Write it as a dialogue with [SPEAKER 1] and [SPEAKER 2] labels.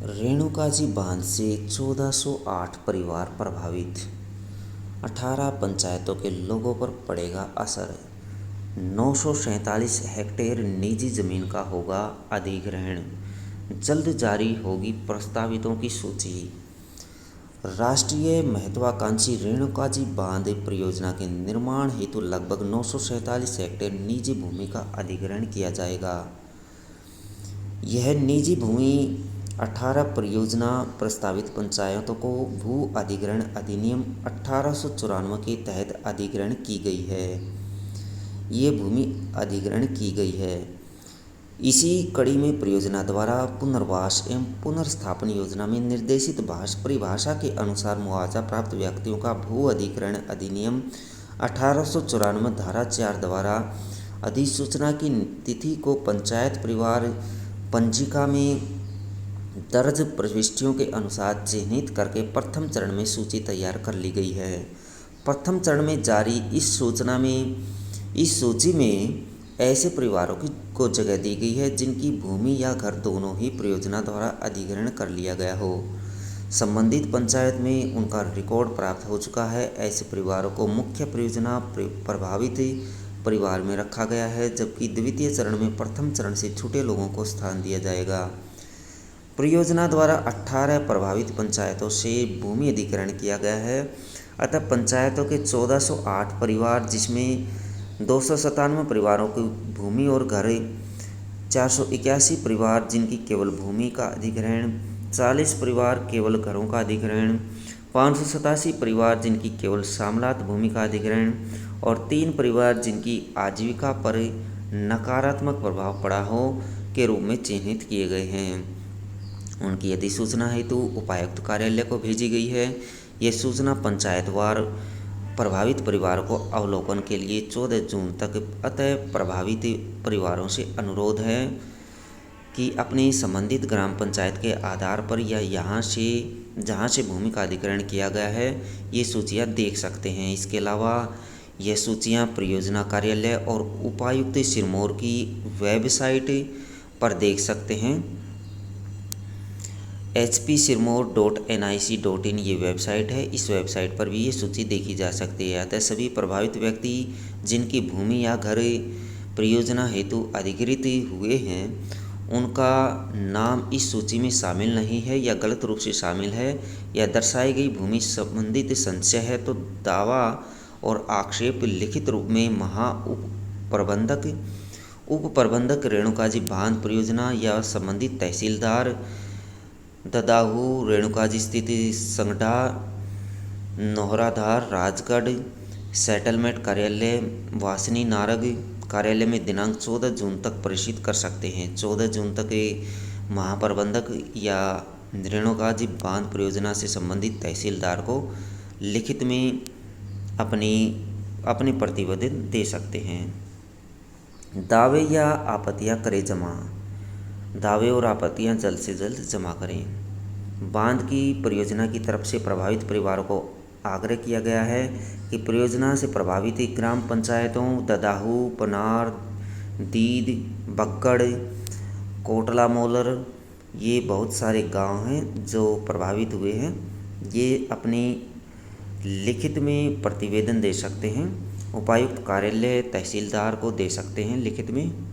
[SPEAKER 1] रेणुकाजी बांध से 1408 परिवार प्रभावित, 18 पंचायतों के लोगों पर पड़ेगा असर। 947 हेक्टेयर निजी जमीन का होगा अधिग्रहण, जल्द जारी होगी प्रस्तावितों की सूची। राष्ट्रीय महत्वाकांक्षी रेणुकाजी बांध परियोजना के निर्माण हेतु लगभग 947 हेक्टेयर निजी भूमि का अधिग्रहण किया जाएगा। यह निजी भूमि 18 परियोजना प्रस्तावित पंचायतों को भू अधिग्रहण अधिनियम 1894 के तहत अधिग्रहण की गई है। ये भूमि अधिग्रहण की गई है। इसी कड़ी में परियोजना द्वारा पुनर्वास एवं पुनर्स्थापन योजना में निर्देशित परिभाषा के अनुसार मुआवजा प्राप्त व्यक्तियों का भू अधिग्रहण अधिनियम 1894 धारा 4 द्वारा अधिसूचना की तिथि को पंचायत परिवार पंजिका में दर्ज प्रविष्टियों के अनुसार चिन्हित करके प्रथम चरण में सूची तैयार कर ली गई है। प्रथम चरण में जारी इस सूची में ऐसे परिवारों को जगह दी गई है जिनकी भूमि या घर दोनों ही परियोजना द्वारा अधिग्रहण कर लिया गया हो। संबंधित पंचायत में उनका रिकॉर्ड प्राप्त हो चुका है। ऐसे परिवारों को मुख्य परियोजना प्रभावित परिवार में रखा गया है, जबकि द्वितीय चरण में प्रथम चरण से छूटे लोगों को स्थान दिया जाएगा। परियोजना द्वारा 18 प्रभावित पंचायतों से भूमि अधिग्रहण किया गया है। अतः पंचायतों के 1408 परिवार, जिसमें 297 परिवारों की भूमि और घर, 481 परिवार जिनकी केवल भूमि का अधिग्रहण, 40 परिवार केवल घरों का अधिग्रहण, 587 परिवार जिनकी केवल सामलात भूमि का अधिग्रहण और 3 परिवार जिनकी आजीविका पर नकारात्मक प्रभाव पड़ा हो के रूप में चिन्हित किए गए हैं। उनकी अधिसूचना हेतु उपायुक्त कार्यालय को भेजी गई है। ये सूचना पंचायतवार प्रभावित परिवारों को अवलोकन के लिए 14 जून तक। अतः प्रभावित परिवारों से अनुरोध है कि अपनी संबंधित ग्राम पंचायत के आधार पर या जहाँ से भूमि का अधिग्रहण किया गया है, ये सूचियाँ देख सकते हैं। इसके अलावा यह सूचियाँ परियोजना कार्यालय और उपायुक्त सिरमौर की वेबसाइट पर देख सकते हैं। hpsirmoor.nic.in ये वेबसाइट है। इस वेबसाइट पर भी ये सूची देखी जा सकती है। अतः सभी प्रभावित व्यक्ति जिनकी भूमि या घर परियोजना हेतु अधिकृत हुए हैं, उनका नाम इस सूची में शामिल नहीं है या गलत रूप से शामिल है या दर्शाई गई भूमि संबंधित संशय है, तो दावा और आक्षेप लिखित रूप में उप प्रबंधक रेणुकाजी बांध परियोजना या संबंधित तहसीलदार, ददाहू, रेणुकाजी स्थित संगडा, नौहराधार, राजगढ़ सेटलमेंट कार्यालय, वासनी नारग कार्यालय में दिनांक 14 जून तक प्रेषित कर सकते हैं। 14 जून तक महाप्रबंधक या रेणुकाजी बांध परियोजना से संबंधित तहसीलदार को लिखित में अपनी प्रतिवेदन दे सकते हैं। दावे या आपत्तियां करें जमा। दावे और आपत्तियां जल्द से जल्द जमा करें। बांध की परियोजना की तरफ से प्रभावित परिवारों को आग्रह किया गया है कि परियोजना से प्रभावित ग्राम पंचायतों ददाहू, पनार, दीद, बग्गड़, कोटला मोलर, ये बहुत सारे गांव हैं जो प्रभावित हुए हैं। ये अपनी लिखित में प्रतिवेदन दे सकते हैं। उपायुक्त कार्यालय, तहसीलदार को दे सकते हैं लिखित में।